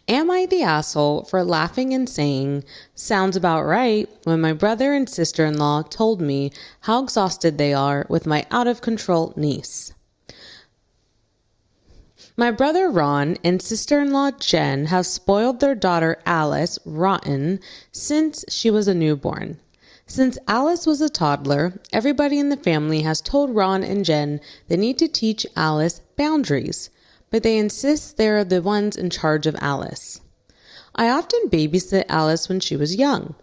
Am I the asshole for laughing and saying, sounds about right, when my brother and sister-in-law told me how exhausted they are with my out-of-control niece? My brother Ron and sister-in-law Jen have spoiled their daughter Alice rotten since she was a newborn. Since Alice was a toddler, everybody in the family has told Ron and Jen they need to teach Alice boundaries, but they insist they're the ones in charge of Alice. I often babysit Alice when she was young.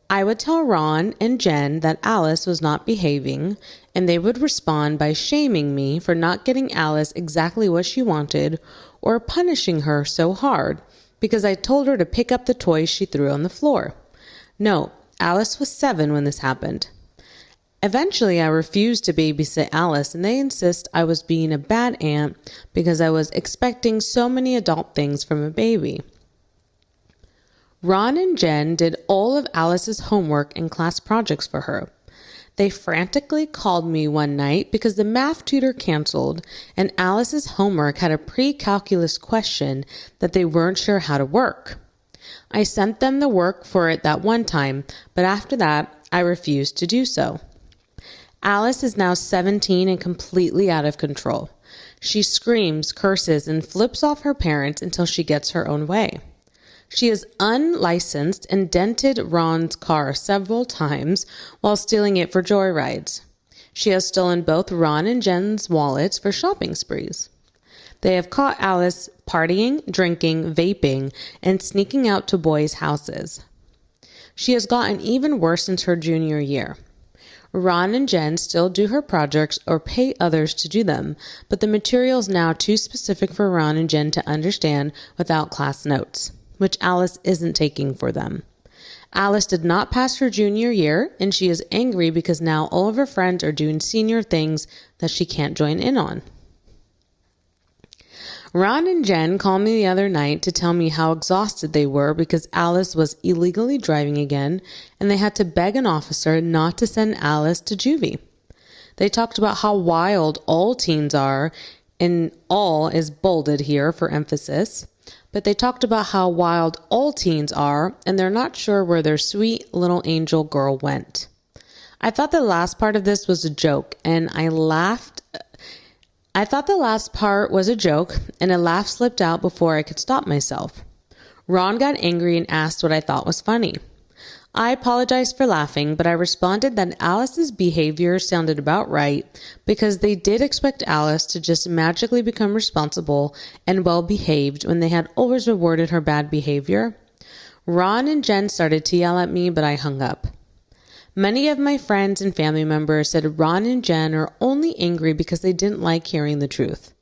I would tell Ron and Jen that Alice was not behaving, and they would respond by shaming me for not getting Alice exactly what she wanted or punishing her so hard because I told her to pick up the toys she threw on the floor. No, Alice was 7 when this happened. Eventually, I refused to babysit Alice, and they insist I was being a bad aunt because I was expecting so many adult things from a baby. Ron and Jen did all of Alice's homework and class projects for her. They frantically called me one night because the math tutor canceled, and Alice's homework had a pre-calculus question that they weren't sure how to work. I sent them the work for it that one time, but after that, I refused to do so. Alice is now 17 and completely out of control. She screams, curses, and flips off her parents until she gets her own way. She is unlicensed and dented Ron's car several times while stealing it for joyrides. She has stolen both Ron and Jen's wallets for shopping sprees. They have caught Alice partying, drinking, vaping, and sneaking out to boys' houses. She has gotten even worse since her junior year. Ron and Jen still do her projects or pay others to do them, but the material is now too specific for Ron and Jen to understand without class notes, which Alice isn't taking for them. Alice did not pass her junior year, and she is angry because now all of her friends are doing senior things that she can't join in on. Ron and Jen called me the other night to tell me how exhausted they were because Alice was illegally driving again, and they had to beg an officer not to send Alice to juvie. They talked about how wild all teens are, and all is bolded here for emphasis, but they talked about how wild all teens are, and they're not sure where their sweet little angel girl went. I thought the last part of this was a joke, and I thought the last part was a joke, and a laugh slipped out before I could stop myself. Ron got angry and asked what I thought was funny. I apologized for laughing, but I responded that Alice's behavior sounded about right because they did expect Alice to just magically become responsible and well-behaved when they had always rewarded her bad behavior. Ron and Jen started to yell at me, but I hung up. Many of my friends and family members said Ron and Jen are only angry because they didn't like hearing the truth.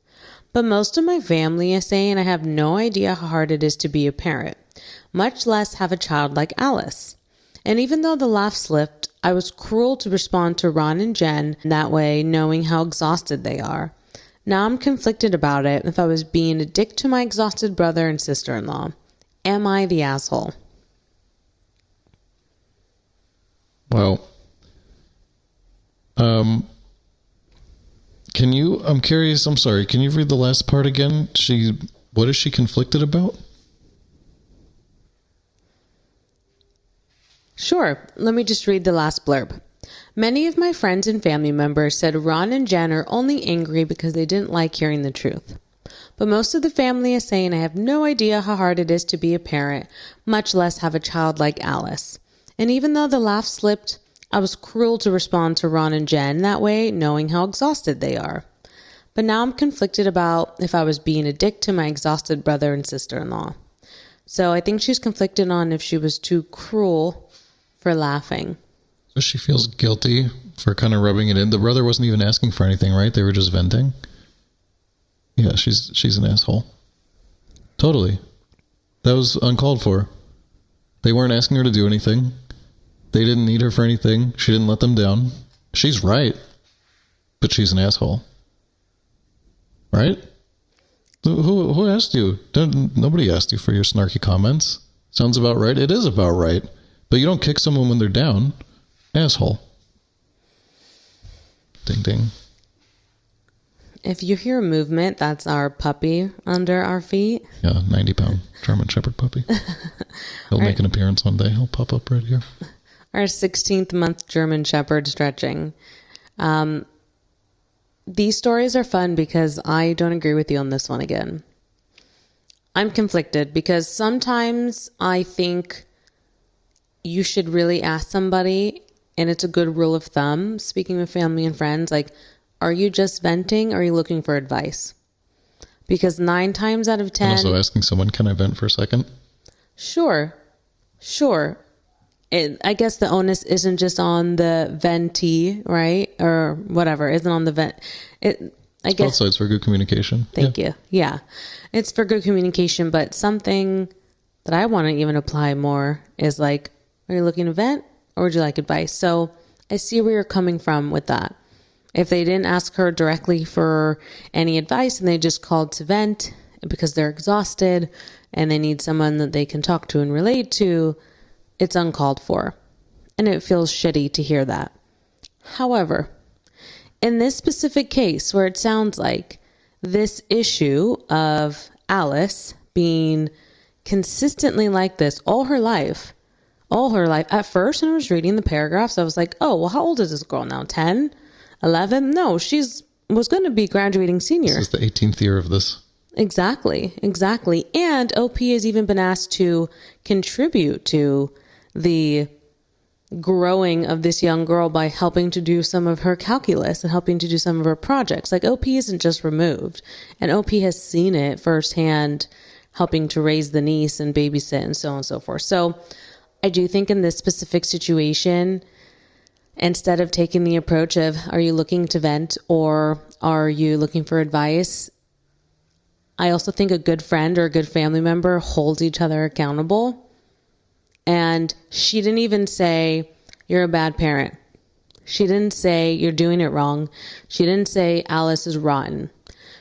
But most of my family is saying I have no idea how hard it is to be a parent, much less have a child like Alice. And even though the laugh slipped, I was cruel to respond to Ron and Jen that way, knowing how exhausted they are. Now I'm conflicted about it if I was being a dick to my exhausted brother and sister-in-law. Am I the asshole? Well, I'm curious, I'm sorry, can you read the last part again? What is she conflicted about? Sure, let me just read the last blurb. Many of my friends and family members said Ron and Jen are only angry because they didn't like hearing the truth. But most of the family is saying I have no idea how hard it is to be a parent, much less have a child like Alice. And even though the laugh slipped, I was cruel to respond to Ron and Jen that way, knowing how exhausted they are. But now I'm conflicted about if I was being a dick to my exhausted brother and sister-in-law. So I think she's conflicted on if she was too cruel for laughing. So she feels guilty for kind of rubbing it in. The brother wasn't even asking for anything, right? They were just venting. Yeah, she's an asshole. Totally. That was uncalled for. They weren't asking her to do anything. They didn't need her for anything. She didn't let them down. She's right. But she's an asshole. Right? Who asked you? Nobody asked you for your snarky comments. Sounds about right. It is about right. But you don't kick someone when they're down. Asshole. Ding ding. If you hear movement, that's our puppy under our feet. Yeah, 90-pound German Shepherd puppy. He'll make an appearance one day. He'll pop up right here. Our 16th month German Shepherd stretching. These stories are fun because I don't agree with you on this one again. I'm conflicted because sometimes I think you should really ask somebody, and it's a good rule of thumb, speaking with family and friends, like, are you just venting or are you looking for advice? Because 9 times out of 10... And also asking someone, can I vent for a second? Sure. I guess the onus isn't just on the ventee, right? Or whatever, isn't on the vent. I guess both sides for good communication. Thank you. Yeah. It's for good communication, but something that I want to even apply more is like, are you looking to vent or would you like advice? So I see where you're coming from with that. If they didn't ask her directly for any advice and they just called to vent because they're exhausted and they need someone that they can talk to and relate to, it's uncalled for. And it feels shitty to hear that. However, in this specific case where it sounds like this issue of Alice being consistently like this all her life, at first when I was reading the paragraphs, I was like, oh, well, how old is this girl now? 10? 11? No, was going to be graduating senior. This is the 18th year of this. Exactly. And OP has even been asked to contribute to the growing of this young girl by helping to do some of her calculus and helping to do some of her projects. Like, OP isn't just removed, and OP has seen it firsthand, helping to raise the niece and babysit and so on and so forth. So I do think in this specific situation, instead of taking the approach of, are you looking to vent or are you looking for advice? I also think a good friend or a good family member holds each other accountable. And she didn't even say, you're a bad parent. She didn't say, you're doing it wrong. She didn't say, Alice is rotten.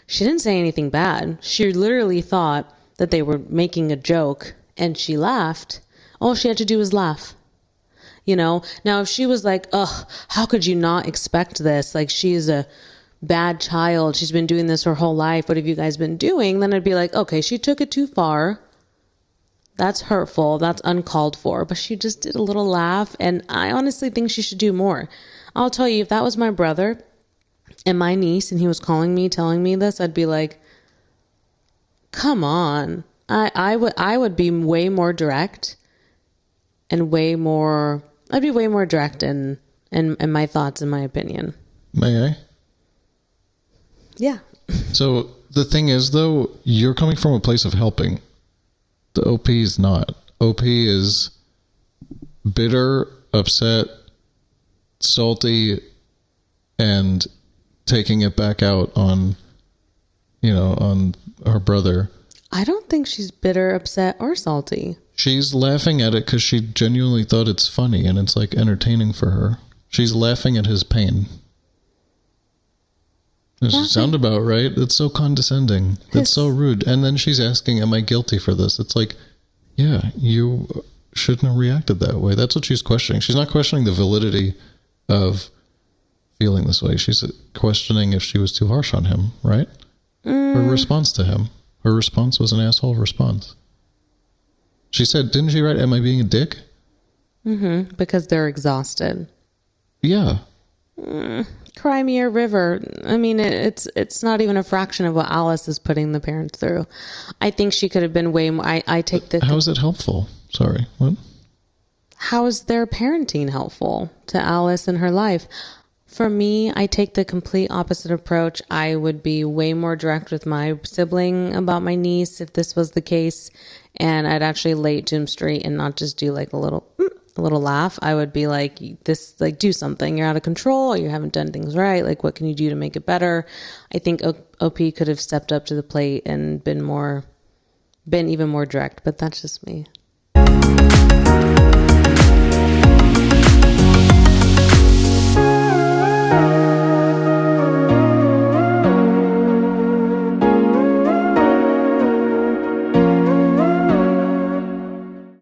She didn't say anything bad. She literally thought that they were making a joke and she laughed. All she had to do was laugh. Now if she was like, ugh, how could you not expect this? Like, she is a bad child. She's been doing this her whole life. What have you guys been doing? Then I'd be like, okay, she took it too far. That's hurtful. That's uncalled for. But she just did a little laugh. And I honestly think she should do more. I'll tell you, if that was my brother and my niece and he was calling me, telling me this, I'd be like, come on. I would be way more direct and I'd be way more direct in my thoughts and my opinion. May I? Yeah. So the thing is, though, you're coming from a place of helping. The OP is not. OP is bitter, upset, salty, and taking it back out on her brother. I don't think she's bitter, upset, or salty. She's laughing at it because she genuinely thought it's funny and it's like entertaining for her. She's laughing at his pain. Does it sound about right? It's so condescending. It's so rude. And then she's asking, am I guilty for this? It's like, yeah, you shouldn't have reacted that way. That's what she's questioning. She's not questioning the validity of feeling this way. She's questioning if she was too harsh on him, right? Her response to him. Her response was an asshole response. She said, didn't she write, am I being a dick? Mm-hmm. Because they're exhausted. Yeah. Cry me a river. I mean, it's not even a fraction of what Alice is putting the parents through. I think she could have been way more. I take the. How is it helpful? Sorry, what? How is their parenting helpful to Alice in her life? For me, I take the complete opposite approach. I would be way more direct with my sibling about my niece if this was the case, and I'd actually lay it to him straight and not just do like a little laugh. I would be like, this, like, do something. You're out of control. You haven't done things right. Like, what can you do to make it better? I think OP could have stepped up to the plate and been even more direct, but that's just me.